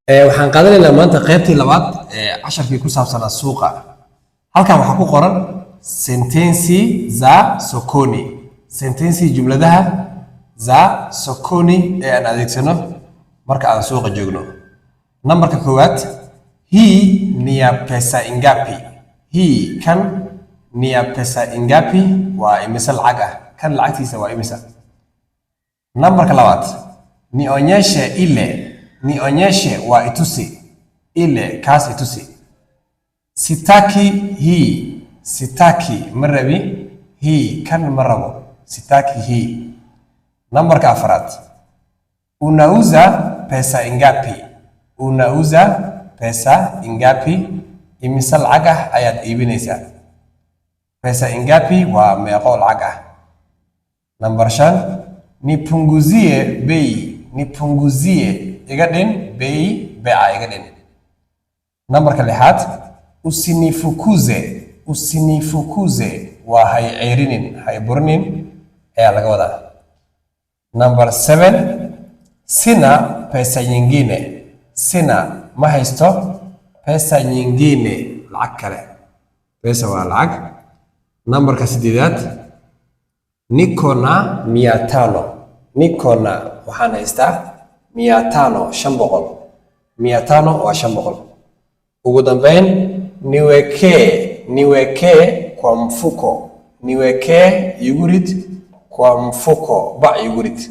waxaan qaadanaynaa maanta qaybtii labaad ee casharkii ku saabsanaa suuqa. Halkan waxaa ku qoran sentensi za sokoni. Sentensi jumladaha za sokoni ee aan adeegsano marka aan suuqa joogno. Nambarka koowaad, hii ni ya pesa ingapi. Hii kan ni ya pesa ingapi waa imisa lacag ah. Kan lacagtiisa waa imisa. Nambarka labaad, nionyeshe ile. Nionyeshe wa itusi. Ile kaas itusi. Sitaki hii. Sitaki marabi. Hii kan marabo. Sitaki hii. Nambarka afraad, unauza pesa ingapi. Unauza pesa ingapi. Imisa lacag ah ayaad iibinaysaa. Pesa ingapi waa meeqo lacag ah. Nambar 5, nipunguzie bei. Nipunguzie iga dhin bei beeca iga dhin. Nambarka 6, usinifukuze. Usinifukuze waa hay ceyrinin, hay burinin ayaa laga wadaa. Number 7, sina pesa nyingine. Sina ma haysto pesa nyingine, lacag kale. Pesa waa lacag. Nambarka 8, niko na 500. Niko na waxaan haystaa 500, 500. 500 waa 500. Ugu dambeyn, niweke kwa mfuko. Niweke yugurid kwa mfuko, ba yugurid.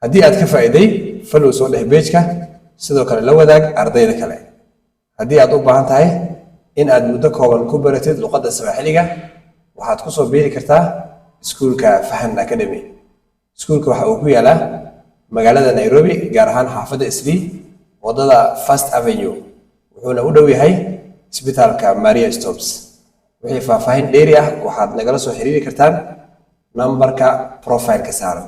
Haddii aad ka faa'iiday, follow soo dheh page-ka, sidoo kale la wadaag ardayda kale. Haddii aad u baahan tahay in aad muddo kooban ku baratid luqadda Soomaaliga, waxaad ku soo biiri kartaa iskuulka Fahan Academy. Iskuulka waxa uu ku yaalaa magaalada Nairobi, gaar ahaan xaafadda Islii, wadada First Avenue. Wuxuuna u dhow yahay isbitaalka Maria Stopes. Wixii faahfaahin dheeri ah waxaad nagala soo xiriiri kartaan nambarka profile-ka saaran.